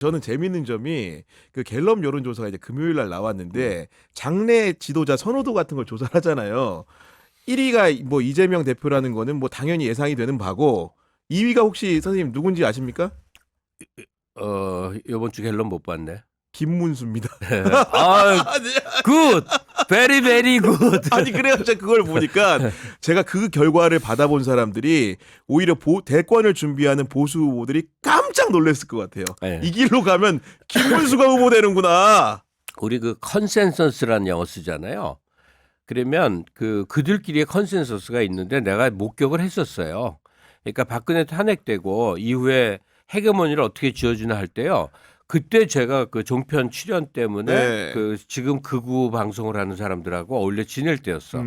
저는 재밌는 점이 그 갤럽 여론조사가 이제 금요일 날 나왔는데 장래 지도자 선호도 같은 걸 조사를 하잖아요. 1위가 뭐 이재명 대표라는 거는 뭐 당연히 예상이 되는 바고 2위가 혹시 선생님 누군지 아십니까? 이번 주 갤럽 못 봤네. 김문수입니다. 아, 굿, 베리 베리 굿. 아니 그래요. 제가 그걸 보니까 제가 그 결과를 받아본 사람들이 오히려 대권을 준비하는 보수 후보들이 깜짝 놀랐을 것 같아요. 네. 이 길로 가면 김문수가 후보되는구나. 우리 그 컨센서스라는 영어 쓰잖아요. 그러면 그들끼리의 컨센서스가 있는데 내가 목격을 했었어요. 그러니까 박근혜 탄핵되고 이후에 헤게모니를 어떻게 지어주나 할 때요. 그때 제가 그 종편 출연 때문에 네. 그 지금 극우 방송을 하는 사람들하고 어울려 지낼 때였어.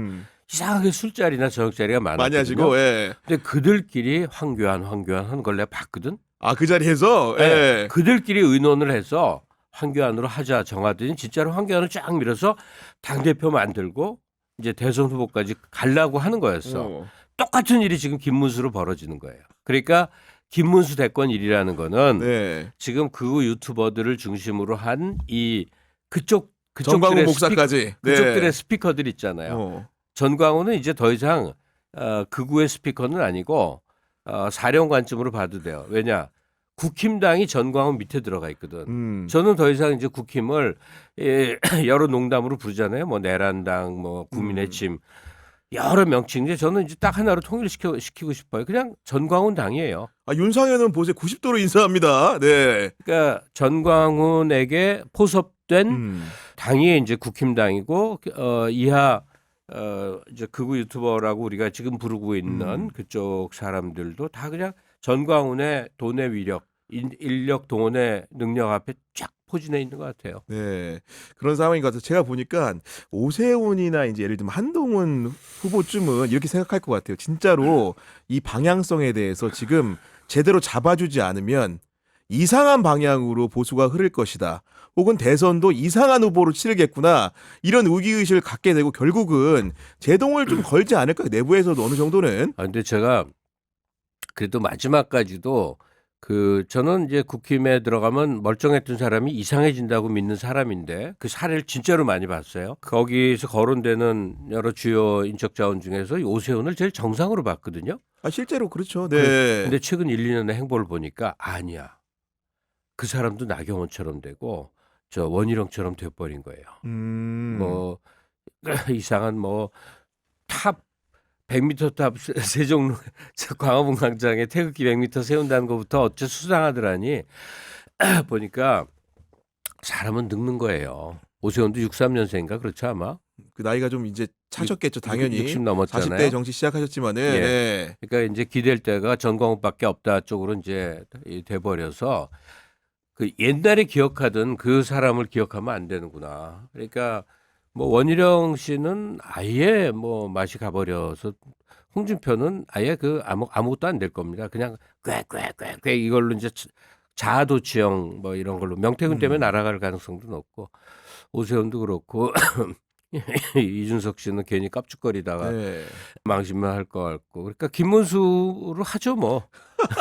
이상하게 술자리나 저녁자리가 많았거든요. 많이 하시고, 예. 근데 그들끼리 황교안 하는 걸 내가 봤거든. 아, 그 자리에서, 네. 예. 그들끼리 의논을 해서 황교안으로 하자 정하더니 진짜로 황교안을 쫙 밀어서 당대표 만들고 이제 대선 후보까지 가려고 하는 거였어. 똑같은 일이 지금 김문수로 벌어지는 거예요. 그러니까 김문수 대권 일이라는 거는 네. 지금 그 유튜버들을 중심으로 한 이 정광훈 그쪽들의 목사까지. 그쪽들의 스피커들 있잖아요. 전광훈은 이제 더 이상 극우의 스피커는 아니고 사령관쯤으로 봐도 돼요. 왜냐? 국힘당이 전광훈 밑에 들어가 있거든. 저는 더 이상 이제 국힘을 여러 농담으로 부르잖아요. 뭐 내란당, 뭐 국민의힘 여러 명칭인데 저는 이제 딱 하나로 통일시키고 싶어요. 그냥 전광훈 당이에요. 아, 윤상현은 보세 90도로 인사합니다. 네. 그러니까 전광훈에게 포섭된 당이 이제 국힘당이고 이하 이제 극우 유튜버라고 우리가 지금 부르고 있는 그쪽 사람들도 다 그냥 전광훈의 돈의 위력, 인력 동원의 능력 앞에 쫙 포진해 있는 것 같아요. 네. 그런 상황인 것 같아서 제가 보니까 오세훈이나 이제 예를 들면 한동훈 후보쯤은 이렇게 생각할 것 같아요. 진짜로 이 방향성에 대해서 지금 제대로 잡아주지 않으면 이상한 방향으로 보수가 흐를 것이다. 혹은 대선도 이상한 후보로 치르겠구나. 이런 의기의식을 갖게 되고 결국은 제동을 좀 걸지 않을까. 내부에서도 어느 정도는. 근데 제가 그래도 마지막까지도 저는 이제 국힘에 들어가면 멀쩡했던 사람이 이상해진다고 믿는 사람인데 그 사례를 진짜로 많이 봤어요. 거기서 거론되는 여러 주요 인적 자원 중에서 오세훈을 제일 정상으로 봤거든요. 아, 실제로 그렇죠. 네. 근데 최근 1, 2년의 행보를 보니까 아니야. 그 사람도 나경원처럼 되고 저 원희룡처럼 돼버린 거예요. 뭐 이상한 뭐 탑 100m 탑 세종 광화문 광장에 태극기 100m 세운다는 것부터 어째 수상하더라니 보니까 사람은 늙는 거예요. 오세훈도 63년생인가 그렇죠 아마. 그 나이가 좀 이제 차셨겠죠 당연히. 60 넘었잖아요. 40대 정치 시작하셨지만은. 예. 네. 그러니까 이제 기댈 때가 전광훈밖에 없다 쪽으로 이제 돼버려서 그 옛날에 기억하던 그 사람을 기억하면 안 되는구나. 그러니까 뭐 원희룡 씨는 아예 뭐 맛이 가버려서 홍준표는 아예 아무것도 안 될 겁니다. 그냥 꾀 이걸로 이제 자아도취형 뭐 이런 걸로 명태균 때문에 날아갈 가능성도 높고 오세훈도 그렇고 이준석 씨는 괜히 깝죽거리다가 네. 망신만 할 것 같고 그러니까 김문수로 하죠 뭐.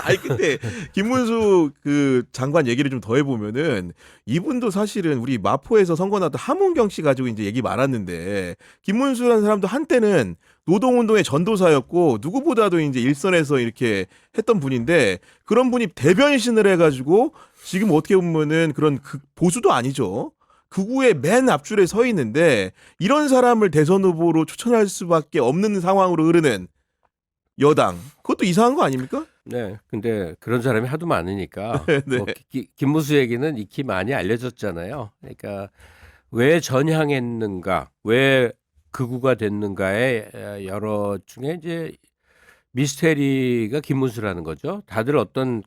아니 근데 김문수 그 장관 얘기를 좀 더 해보면은 이분도 사실은 우리 마포에서 선거 나왔던 함은경 씨 가지고 이제 얘기 많았는데 김문수라는 사람도 한때는 노동운동의 전도사였고 누구보다도 이제 일선에서 이렇게 했던 분인데 그런 분이 대변신을 해가지고 지금 어떻게 보면은 그런 보수도 아니죠. 극우의 맨 앞줄에 서 있는데 이런 사람을 대선 후보로 추천할 수밖에 없는 상황으로 흐르는 여당. 그것도 이상한 거 아닙니까? 네, 근데 그런 사람이 하도 많으니까 네. 뭐 김문수 얘기는 익히 많이 알려졌잖아요. 그러니까 왜 전향했는가, 왜 극우가 됐는가의 여러 중에 이제 미스테리가 김문수라는 거죠. 다들 어떤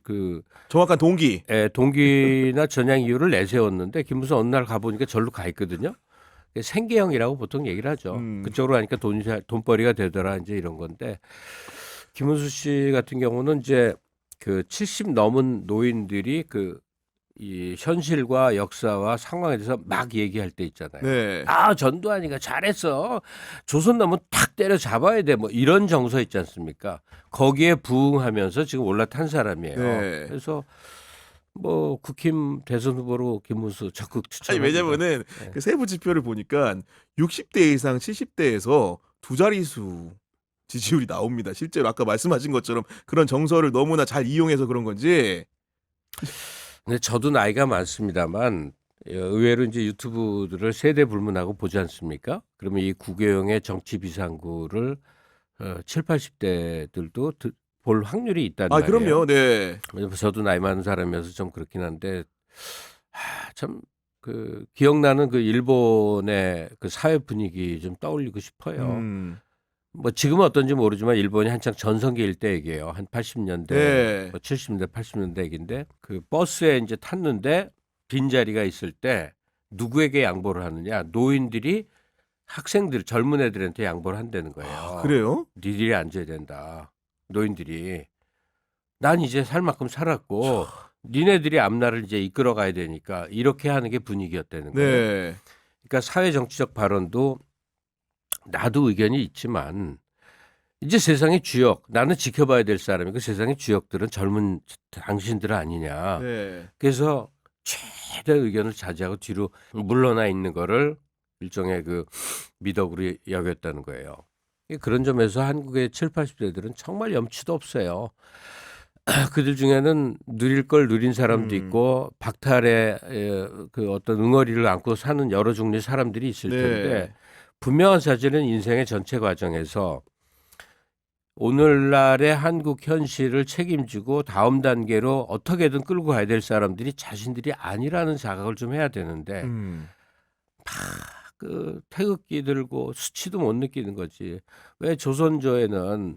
정확한 동기. 동기나 전향 이유를 내세웠는데 김문수 어느 날 가보니까 절로 가 있거든요. 생계형이라고 보통 얘기를 하죠. 그쪽으로 가니까 돈벌이가 되더라 이제 이런 건데 김문수 씨 같은 경우는 이제 70 넘은 노인들이 이 현실과 역사와 상황에 대해서 막 얘기할 때 있잖아요. 네. 아 전두환이가 잘했어. 조선 놈은 탁 때려 잡아야 돼. 뭐 이런 정서 있지 않습니까? 거기에 부응하면서 지금 올라탄 사람이에요. 네. 그래서 뭐 국힘 대선 후보로 김문수 적극 아니 추천합니다. 왜냐면은 네. 그 세부 지표를 보니까 60대 이상 70대에서 두 자릿수 지지율이 나옵니다. 실제로 아까 말씀하신 것처럼 그런 정서를 너무나 잘 이용해서 그런 건지. 근데 저도 나이가 많습니다만 의외로 이제 유튜브들을 세대 불문하고 보지 않습니까? 그러면 이 구개영의 정치 비상구를 7, 80대들도 볼 확률이 있단 아 말이에요. 그럼요. 네. 왜냐면 저도 나이 많은 사람이어서 좀 그렇긴 한데 참 그 기억나는 그 일본의 그 사회 분위기 좀 떠올리고 싶어요. 음. 뭐 지금은 어떤지 모르지만 일본이 한창 전성기일 때 얘기예요. 한 80년대, 네. 뭐 70년대, 80년대 얘기인데 그 버스에 이제 탔는데 빈자리가 있을 때 누구에게 양보를 하느냐? 노인들이 학생들, 젊은 애들한테 양보를 한다는 거예요. 아, 그래요? 니들이 앉아야 된다. 노인들이. 난 이제 살 만큼 살았고 니네들이 앞날을 이제 이끌어 가야 되니까 이렇게 하는 게 분위기였다는 거예요. 네. 그러니까 사회 정치적 발언도 나도 의견이 있지만 이제 세상의 주역 나는 지켜봐야 될 사람이고 세상의 주역들은 젊은 당신들 아니냐. 네. 그래서 최대 의견을 자제하고 뒤로 물러나 있는 거를 일종의 그 미덕으로 여겼다는 거예요. 그런 점에서 한국의 7, 80대들은 정말 염치도 없어요. 그들 중에는 누릴 걸 누린 사람도 있고 박탈의 그 어떤 응어리를 안고 사는 여러 종류의 사람들이 있을 텐데 네. 분명한 사실은 인생의 전체 과정에서 오늘날의 한국 현실을 책임지고 다음 단계로 어떻게든 끌고 가야 될 사람들이 자신들이 아니라는 자각을 좀 해야 되는데 음. 그 태극기 들고 수치도 못 느끼는 거지. 왜 조선조에는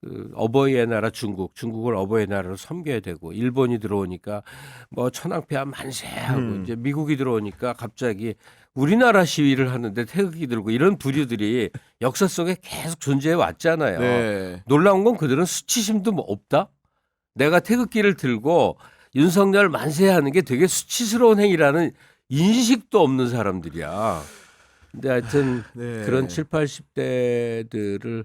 그 어버이의 나라 중국을 어버이의 나라로 섬겨야 되고 일본이 들어오니까 뭐 천황폐하 만세하고 이제 미국이 들어오니까 갑자기 우리나라 시위를 하는데 태극기 들고 이런 부류들이 역사 속에 계속 존재해 왔잖아요. 네. 놀라운 건 그들은 수치심도 뭐 없다. 내가 태극기를 들고 윤석열 만세하는 게 되게 수치스러운 행위라는 인식도 없는 사람들이야. 근데 하여튼 네. 그런 7, 80대들을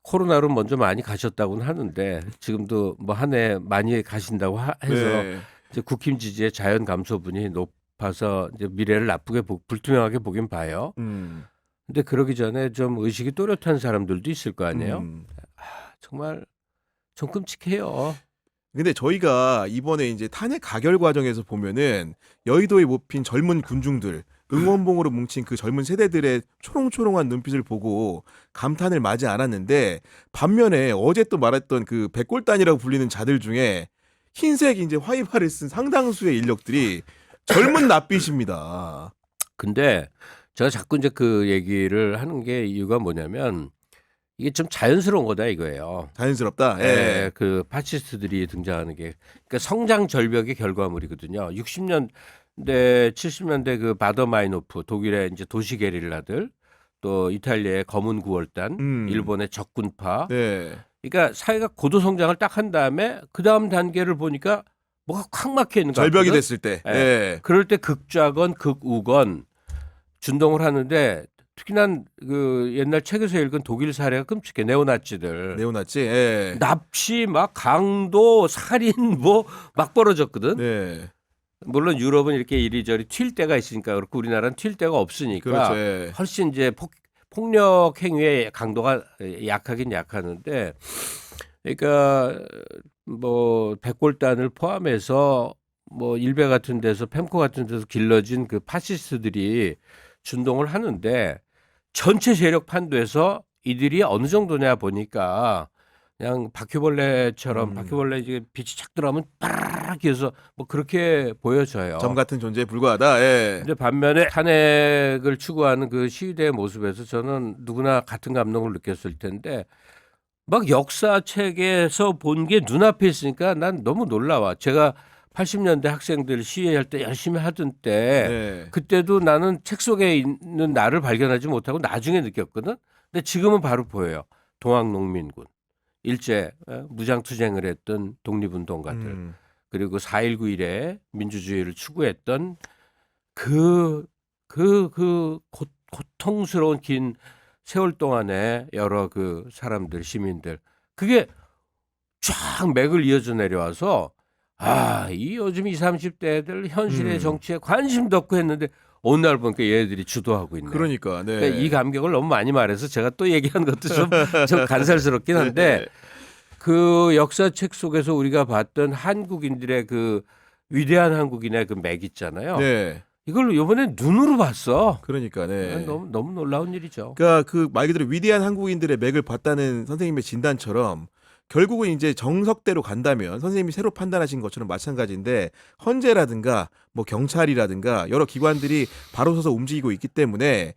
코로나로 먼저 많이 가셨다고는 하는데 지금도 뭐 한 해 많이 가신다고 해서 네. 이제 국힘 지지의 자연 감소분이 높아서 이제 미래를 나쁘게 불투명하게 보긴 봐요. 근데 그러기 전에 좀 의식이 또렷한 사람들도 있을 거 아니에요. 정말 좀 끔찍해요. 근데 저희가 이번에 이제 탄핵 가결 과정에서 보면은 여의도에 모핀 젊은 군중들 응원봉으로 뭉친 그 젊은 세대들의 초롱초롱한 눈빛을 보고 감탄을 마지 않았는데 반면에 어제 또 말했던 그 백골단이라고 불리는 자들 중에 흰색 이제 화이바를 쓴 상당수의 인력들이 젊은 낯빛입니다. 근데 제가 자꾸 이제 그 얘기를 하는 게 이유가 뭐냐면 이게 좀 자연스러운 거다 이거예요. 자연스럽다. 예. 예, 그 파시스트들이 등장하는 게 그러니까 성장 절벽의 결과물이거든요. 60년대, 70년대 그 바더마이노프 독일의 이제 도시 게릴라들 또 이탈리아의 검은 구월단, 일본의 적군파. 네. 그러니까 사회가 고도 성장을 딱 한 다음에 그 다음 단계를 보니까 뭐가 콱 막혀 있는 거 절벽이 같거든? 됐을 때. 예. 예. 그럴 때 극좌건 극우건 준동을 하는데 특히나 그 옛날 책에서 읽은 독일 사례가 끔찍해. 네오나치들. 네오나치. 예. 납치 막 강도 살인 뭐 막 벌어졌거든. 네. 물론 유럽은 이렇게 이리저리 튈 때가 있으니까 그렇고 우리나라는 튈 때가 없으니까 그렇죠. 예. 훨씬 이제 폭력 행위의 강도가 약하긴 약하는데 그러니까 뭐 백골단을 포함해서 뭐 일베 같은 데서 펜코 같은 데서 길러진 그 파시스트들이 준동을 하는데 전체 세력 판도에서 이들이 어느 정도냐 보니까 그냥 바퀴벌레처럼 바퀴벌레 이제 빛이 착 들어가면 빠르르 해서 뭐 그렇게 보여져요. 점 같은 존재에 불과하다. 예. 근데 반면에 탄핵을 추구하는 그 시위대의 모습에서 저는 누구나 같은 감동을 느꼈을 텐데 막 역사책에서 본 게 눈앞에 있으니까 난 너무 놀라워. 제가 80년대 학생들 시위할 때 열심히 하던 때 네. 그때도 나는 책 속에 있는 나를 발견하지 못하고 나중에 느꼈거든. 근데 지금은 바로 보여요. 동학농민군, 일제 무장투쟁을 했던 독립운동가들, 그리고 4.19 이래 민주주의를 추구했던 그 고통스러운 긴 세월 동안에 여러 그 사람들, 시민들, 그게 쫙 맥을 이어져 내려와서 이 요즘 20, 30대들 현실의 음. 정치에 관심도 없고 했는데 어느 날 보니까 얘네들이 주도하고 있네. 그러니까, 네. 그러니까 이 감격을 너무 많이 말해서 제가 또 얘기한 것도 좀 간살스럽긴 한데 네. 그 역사책 속에서 우리가 봤던 한국인들의 그 위대한 한국인의 그 맥 있잖아요. 네. 이걸 이번에 눈으로 봤어. 그러니까, 네. 너무 놀라운 일이죠. 그러니까 그 말 그대로 위대한 한국인들의 맥을 봤다는 선생님의 진단처럼 결국은 이제 정석대로 간다면 선생님이 새로 판단하신 것처럼 마찬가지인데 헌재라든가 뭐 경찰이라든가 여러 기관들이 바로 서서 움직이고 있기 때문에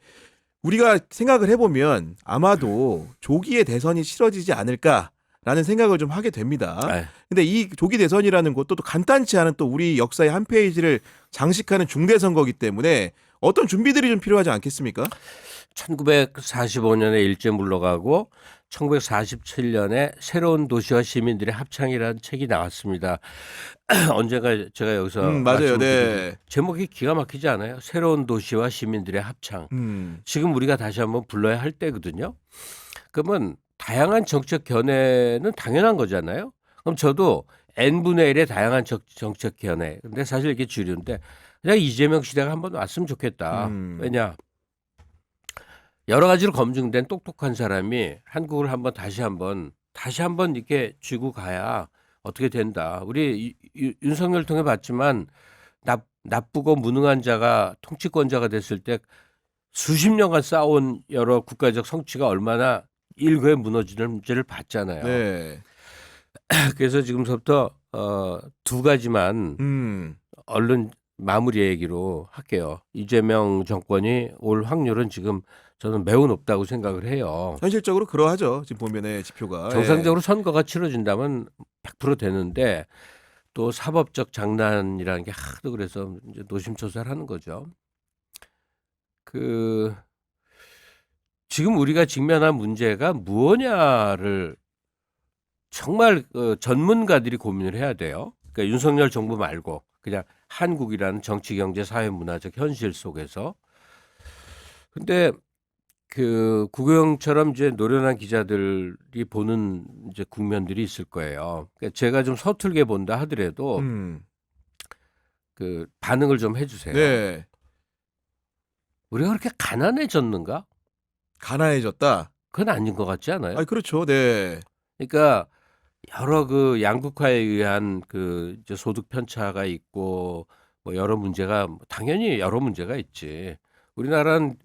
우리가 생각을 해보면 아마도 조기에 대선이 치러지지 않을까라는 생각을 좀 하게 됩니다. 네. 근데 이 조기 대선이라는 것도 또 간단치 않은 또 우리 역사의 한 페이지를 장식하는 중대 선거이기 때문에 어떤 준비들이 좀 필요하지 않겠습니까? 1945년에 일제 물러가고 1947년에 새로운 도시와 시민들의 합창이라는 책이 나왔습니다. 언젠가 제가 여기서 맞아요. 말씀을 네. 드리고 제목이 기가 막히지 않아요? 새로운 도시와 시민들의 합창. 지금 우리가 다시 한번 불러야 할 때거든요. 그러면 다양한 정책 견해는 당연한 거잖아요. 그럼 저도 n분의 1의 다양한 정책 견해. 근데 사실 이게 주류인데 그냥 이재명 시대가 한번 왔으면 좋겠다. 왜냐? 여러 가지로 검증된 똑똑한 사람이 한국을 한번 다시 한번 이렇게 쥐고 가야 어떻게 된다. 우리 윤석열 통해 봤지만 나쁘고 무능한 자가 통치권자가 됐을 때 수십 년간 쌓아온 여러 국가적 성취가 얼마나 일거에 무너지는지를 봤잖아요. 네. 그래서 지금부터 두 가지만 얼른 마무리 얘기로 할게요. 이재명 정권이 올 확률은 지금 저는 매우 높다고 생각을 해요. 현실적으로 그러하죠. 지금 보면의 지표가. 정상적으로 선거가 치러진다면 100% 되는데 또 사법적 장난이라는 게 하도 그래서 이제 노심초사를 하는 거죠. 그 지금 우리가 직면한 문제가 무엇냐를 정말 전문가들이 고민을 해야 돼요. 그러니까 윤석열 정부 말고 그냥 한국이라는 정치, 경제, 사회, 문화적 현실 속에서. 근데 그 구구형처럼 이제 노련한 기자들이 보는 이제 국면들이 있을 거예요. 그러니까 제가 좀 서툴게 본다 하더라도 그 반응을 좀 해주세요. 네. 우리가 그렇게 가난해졌는가? 가난해졌다. 그건 아닌 것 같지 않아요? 아, 그렇죠. 네. 그러니까 여러 그 양극화에 의한 그 이제 소득 편차가 있고 뭐 여러 문제가 당연히 여러 문제가 있지. 우리나라는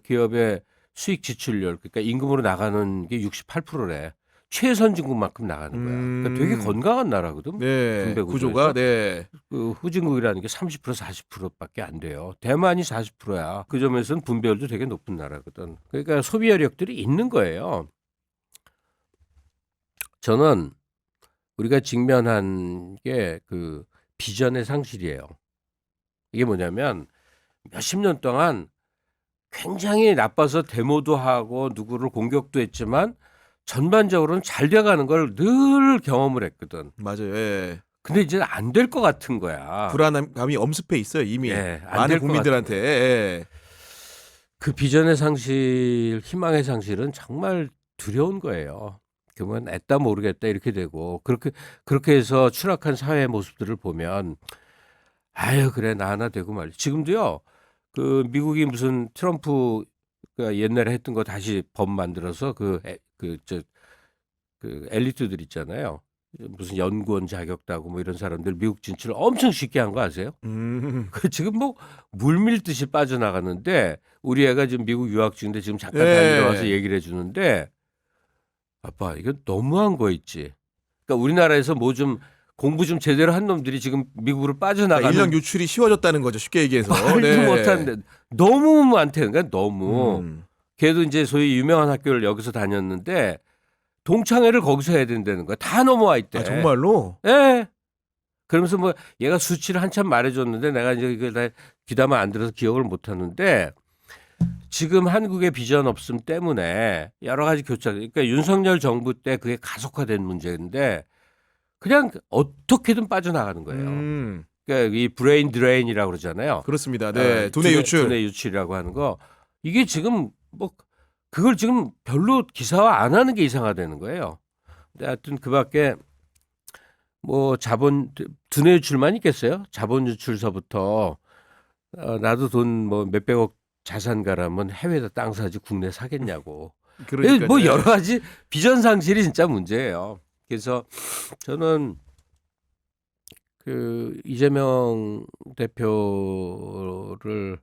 기업의 수익 지출률 그러니까 임금으로 나가는 게 68%래. 최선진국만큼 나가는 거야. 그러니까 되게 건강한 나라거든. 네. 분배 구조가 구조에서. 네. 그 후진국이라는 게 30% 40%밖에 안 돼요. 대만이 40%야. 그 점에서는 분배율도 되게 높은 나라거든. 그러니까 소비 여력들이 있는 거예요. 저는 우리가 직면한 게 그 비전의 상실이에요. 이게 뭐냐면 몇십 년 동안 굉장히 나빠서 데모도 하고 누구를 공격도 했지만 전반적으로는 잘 돼가는 걸 늘 경험을 했거든. 맞아요. 예. 근데 이제 안 될 것 같은 거야. 불안감이 엄습해 있어요, 이미. 예, 안 많은 될것 국민들한테. 예. 그 비전의 상실, 희망의 상실은 정말 두려운 거예요. 그러면 애따 모르겠다 이렇게 되고 그렇게 해서 추락한 사회의 모습들을 보면 아유 그래 나 하나 되고 말이야. 지금도요. 그 미국이 무슨 트럼프가 옛날에 했던 거 다시 법 만들어서 그 엘리트들 있잖아요. 무슨 연구원 자격 따고 뭐 이런 사람들 미국 진출을 엄청 쉽게 한 거 아세요? 그 지금 뭐 물밀듯이 빠져나가는데 우리 애가 지금 미국 유학 중인데 지금 잠깐 네. 다니러 와서 얘기를 해주는데 아빠 이건 너무한 거 있지. 그러니까 우리나라에서 뭐 좀 공부 좀 제대로 한 놈들이 지금 미국으로 빠져나가는 인력 유출이 쉬워졌다는 거죠, 쉽게 얘기해서. 말도 네. 못하는데 너무 많대. 그러니까 너무. 음. 걔도 이제 소위 유명한 학교를 여기서 다녔는데 동창회를 거기서 해야 된다는 거야. 다 넘어와 있대. 아, 정말로? 예. 그러면서 뭐 얘가 수치를 한참 말해줬는데 내가 이제 이걸 다 귀담아 안 들어서 기억을 못 하는데 지금 한국의 비전 없음 때문에 여러 가지 교착. 그러니까 윤석열 정부 때 그게 가속화된 문제인데 그냥 어떻게든 빠져나가는 거예요. 그러니까 이 브레인 드레인이라고 그러잖아요. 그렇습니다. 네. 두뇌 유출. 두뇌 유출이라고 하는 거. 이게 지금 뭐 그걸 지금 별로 기사화 안 하는 게 이상하다는 거예요. 근데 하여튼 그밖에 뭐 자본 두뇌 유출만 있겠어요? 자본 유출서부터 나도 돈 뭐 몇백억 자산가라면 해외에다 땅 사지 국내 사겠냐고. 그러니까 뭐 여러 가지 비전 상실이 진짜 문제예요. 그래서 저는 그 이재명 대표를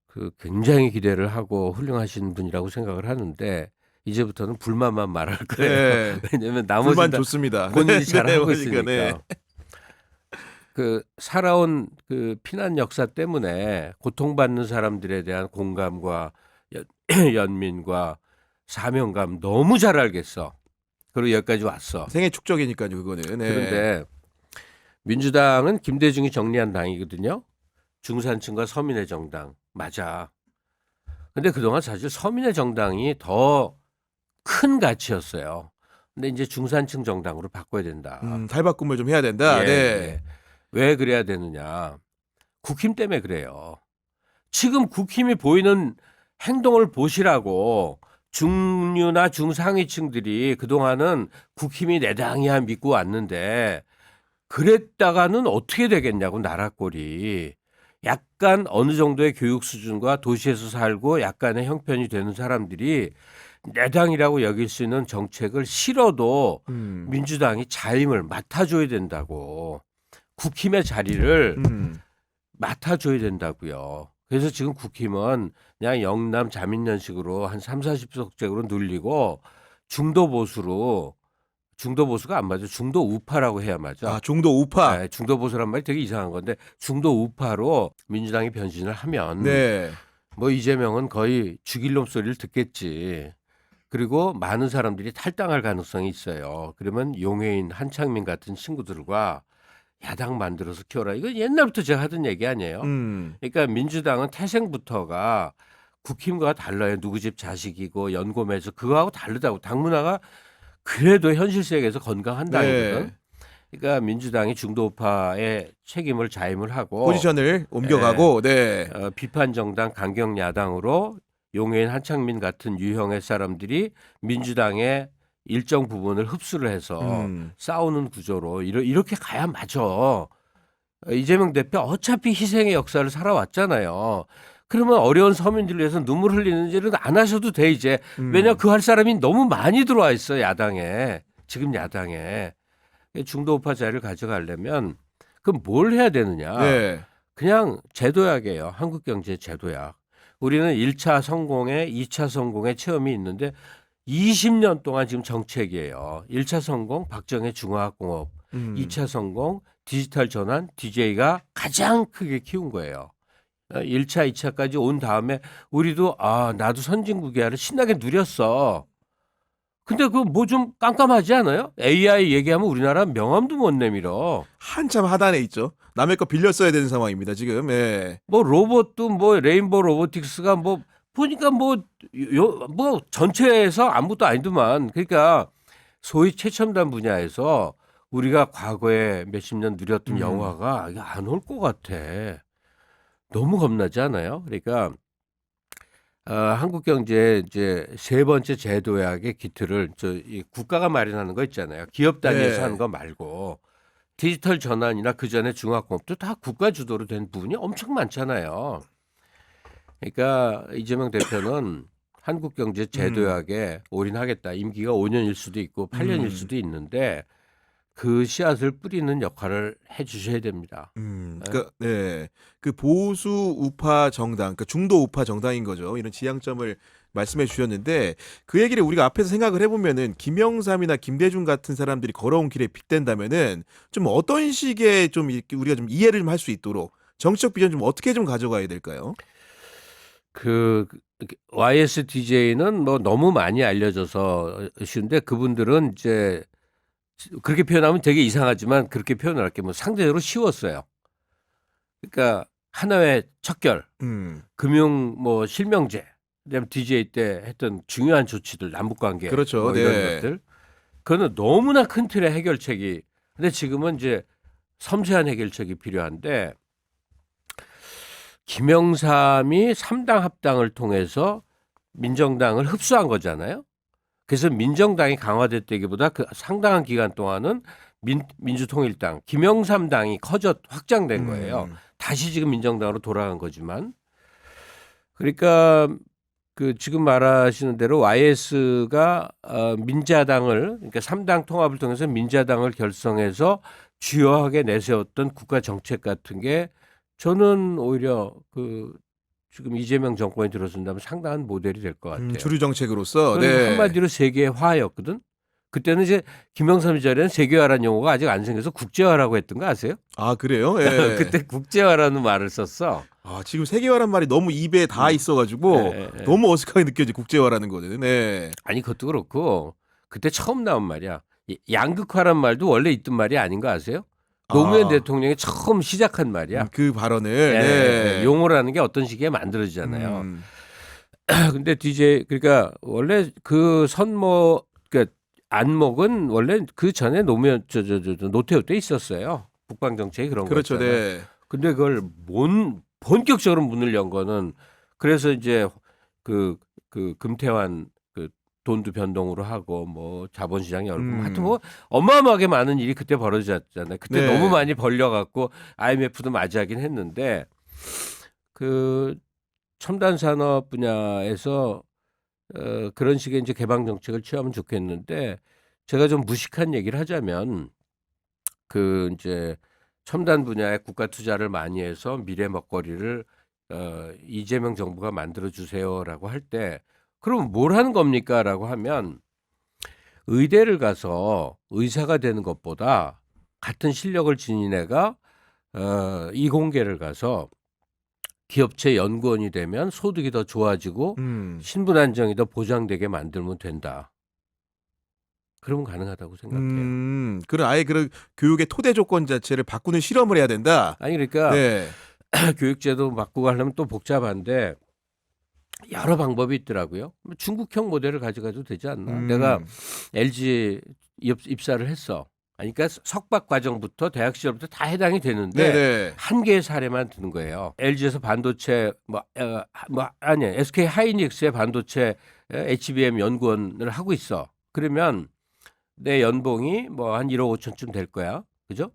그 굉장히 기대를 하고 훌륭하신 분이라고 생각을 하는데 이제부터는 불만만 말할 거예요. 네. 왜냐하면 불만 나머지는 다 좋습니다. 본인이 잘하고 그러니까, 있으니까. 네. 그 살아온 그 피난 역사 때문에 고통받는 사람들에 대한 공감과 연민과 사명감 너무 잘 알겠어. 그리고 여기까지 왔어. 생애 축적이니까요, 그거는. 네. 그런데 민주당은 김대중이 정리한 당이거든요. 중산층과 서민의 정당. 맞아. 근데 그동안 사실 서민의 정당이 더 큰 가치였어요. 근데 이제 중산층 정당으로 바꿔야 된다. 탈바꿈을 좀 해야 된다. 예, 네. 예. 왜 그래야 되느냐. 국힘 때문에 그래요. 지금 국힘이 보이는 행동을 보시라고 중류나 중상위층들이 그동안은 국힘이 내 당이야 믿고 왔는데 그랬다가는 어떻게 되겠냐고 나라 꼴이. 약간 어느 정도의 교육 수준과 도시에서 살고 약간의 형편이 되는 사람들이 내 당이라고 여길 수 있는 정책을 싫어도 민주당이 자임을 맡아줘야 된다고. 국힘의 자리를 맡아줘야 된다고요. 그래서 지금 국힘은 그냥 영남 자민련식으로 한 3, 40석째로 늘리고 중도 보수가 안 맞아. 중도 우파라고 해야 맞아. 아, 중도 우파. 네, 중도 보수란 말이 되게 이상한 건데 중도 우파로 민주당이 변신을 하면 네. 뭐 이재명은 거의 죽일 놈 소리를 듣겠지. 그리고 많은 사람들이 탈당할 가능성이 있어요. 그러면 용해인, 한창민 같은 친구들과 야당 만들어서 키워라. 이거 옛날부터 제가 하던 얘기 아니에요. 그러니까 민주당은 태생부터가 국힘과 달라요. 누구 집 자식이고 연고매서 그거하고 다르다고. 당 문화가 그래도 현실 세계에서 건강한 당이거든. 네. 그러니까 민주당이 중도우파의 책임을 자임을 하고 포지션을 옮겨가고, 네. 비판 정당 강경 야당으로 용해인 한창민 같은 유형의 사람들이 민주당의 일정 부분을 흡수를 해서 싸우는 구조로 이렇게 가야 맞아. 이재명 대표 어차피 희생의 역사를 살아왔잖아요. 그러면 어려운 서민들을 위해서 눈물 흘리는 일은 안 하셔도 돼 이제. 왜냐 그 할 사람이 너무 많이 들어와 있어 야당에. 지금 야당에. 중도우파 자리를 가져가려면 그럼 뭘 해야 되느냐. 네. 그냥 제도약이에요. 한국경제 제도약. 우리는 1차 성공에 2차 성공의 체험이 있는데 20년 동안 지금 정책이에요. 1차 성공 박정희 중화학공업, 2차 성공 디지털 전환 DJ가 가장 크게 키운 거예요. 1차, 2차까지 온 다음에 우리도 나도 선진국이야를 신나게 누렸어. 근데 그 뭐 좀 깜깜하지 않아요? AI 얘기하면 우리나라 명함도 못 내밀어. 한참 하단에 있죠. 남의 거 빌려 써야 되는 상황입니다, 지금. 예. 뭐 로봇도 뭐 레인보우 로보틱스가 뭐 보니까 뭐 전체에서 아무것도 아니더만. 그러니까 소위 최첨단 분야에서 우리가 과거에 몇십 년 누렸던 영화가 안 올 것 같아. 너무 겁나지 않아요? 그러니까 한국경제 이제 세 번째 제도약의 기틀을 이 국가가 마련하는 거 있잖아요. 기업 단위에서 네. 하는 거 말고 디지털 전환이나 그 전에 중화공업도 다 국가 주도로 된 부분이 엄청 많잖아요. 그러니까 이재명 대표는 한국경제 제도약에 올인하겠다. 임기가 5년일 수도 있고 8년일 수도 있는데 그 씨앗을 뿌리는 역할을 해 주셔야 됩니다. 그러니까 네. 그 보수 우파 정당, 그러니까 중도 우파 정당인 거죠. 이런 지향점을 말씀해 주셨는데 그 얘기를 우리가 앞에서 생각을 해보면은 김영삼이나 김대중 같은 사람들이 걸어온 길에 빗댄다면은 좀 어떤 식의 좀 이렇게 우리가 좀 이해를 좀 할 수 있도록 정치적 비전 좀 어떻게 좀 가져가야 될까요? 그 YSDJ는 뭐 너무 많이 알려져서 쉬운데 그분들은 이제 그렇게 표현하면 되게 이상하지만 그렇게 표현을 할게 뭐 상대적으로 쉬웠어요. 그러니까 하나의 척결, 금융 뭐 실명제, 그다음에 DJ 때 했던 중요한 조치들, 남북 관계, 그렇죠. 뭐 이런 네. 것들, 그거는 너무나 큰 틀의 해결책이. 근데 지금은 이제 섬세한 해결책이 필요한데 김영삼이 3당 합당을 통해서 민정당을 흡수한 거잖아요. 그래서 민정당이 강화됐다기보다 그 상당한 기간 동안은 민주통일당, 김영삼당이 확장된 거예요. 다시 지금 민정당으로 돌아간 거지만. 그러니까 그 지금 말하시는 대로 YS가 민자당을 그러니까 3당 통합을 통해서 민자당을 결성해서 주요하게 내세웠던 국가 정책 같은 게 저는 오히려 그 지금 이재명 정권이 들어선다면 상당한 모델이 될 것 같아요. 주류 정책으로서 네. 한마디로 세계화였거든. 그때는 이제 김영삼 시절에는 세계화라는 용어가 아직 안 생겨서 국제화라고 했던 거 아세요? 아 그래요? 예. 그때 국제화라는 말을 썼어. 아 지금 세계화란 말이 너무 입에 다 있어가지고 너무 어색하게 느껴지 국제화라는 거는. 네. 아니 그것도 그렇고 그때 처음 나온 말이야. 양극화란 말도 원래 있던 말이 아닌 거 아세요? 노무현 대통령이 처음 시작한 말이야. 그 발언을 네. 용어라는 게 어떤 시기에 만들어지잖아요. 근데 그러니까 원래 그 그러니까 안목은 원래 그 전에 노무현 노태우 때 있었어요. 북방 정책이 그런 그렇죠. 거잖아요. 네. 근데 그걸 본격적으로 문을 연 거는 그래서 이제 그 금태환 그 돈도 변동으로 하고 뭐 자본시장 열고 하여튼 뭐 어마어마하게 많은 일이 그때 벌어졌잖아요. 그때 네. 너무 많이 벌려갖고 IMF도 맞이하긴 했는데 그 첨단 산업 분야에서 그런 식의 이제 개방 정책을 취하면 좋겠는데 제가 좀 무식한 얘기를 하자면 그 이제 첨단 분야에 국가 투자를 많이 해서 미래 먹거리를 이재명 정부가 만들어 주세요라고 할 때 그럼 뭘 하는 겁니까라고 하면 의대를 가서 의사가 되는 것보다 같은 실력을 지닌 애가 이공계를 가서 기업체 연구원이 되면 소득이 더 좋아지고 신분 안정이 더 보장되게 만들면 된다. 그러면 가능하다고 생각해요. 그런 아예 그런 교육의 토대 조건 자체를 바꾸는 실험을 해야 된다. 아니 그러니까 네. 교육제도 바꾸고 하려면 또 복잡한데 여러 방법이 있더라고요. 중국형 모델을 가져가도 되지 않나? 내가 LG 입사를 했어. 아니, 그러니까 석박 과정부터 대학 시절부터 다 해당이 되는데 네네. 한 개의 사례만 드는 거예요. LG에서 반도체 아니 SK 하이닉스의 반도체 HBM 연구원을 하고 있어. 그러면 내 연봉이 뭐 한 1억 5천쯤 될 거야. 그죠?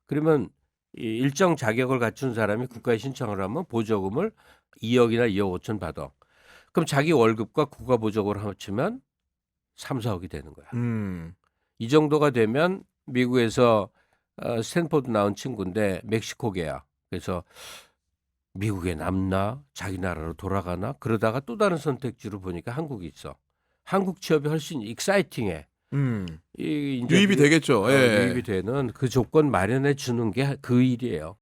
그러면 이 일정 자격을 갖춘 사람이 국가에 신청을 하면 보조금을 2억이나 2억 5천 받아. 그럼 자기 월급과 국가 보조금을 합치면 3, 4억이 되는 거야. 이 정도가 되면 미국에서 스탠포드 나온 친구인데 멕시코계야. 그래서 미국에 남나 자기 나라로 돌아가나 그러다가 또 다른 선택지로 보니까 한국이 있어. 한국 취업이 훨씬 익사이팅해. 유입이 되겠죠. 예. 유입이 되는 그 조건 마련해 주는 게 그 일이에요.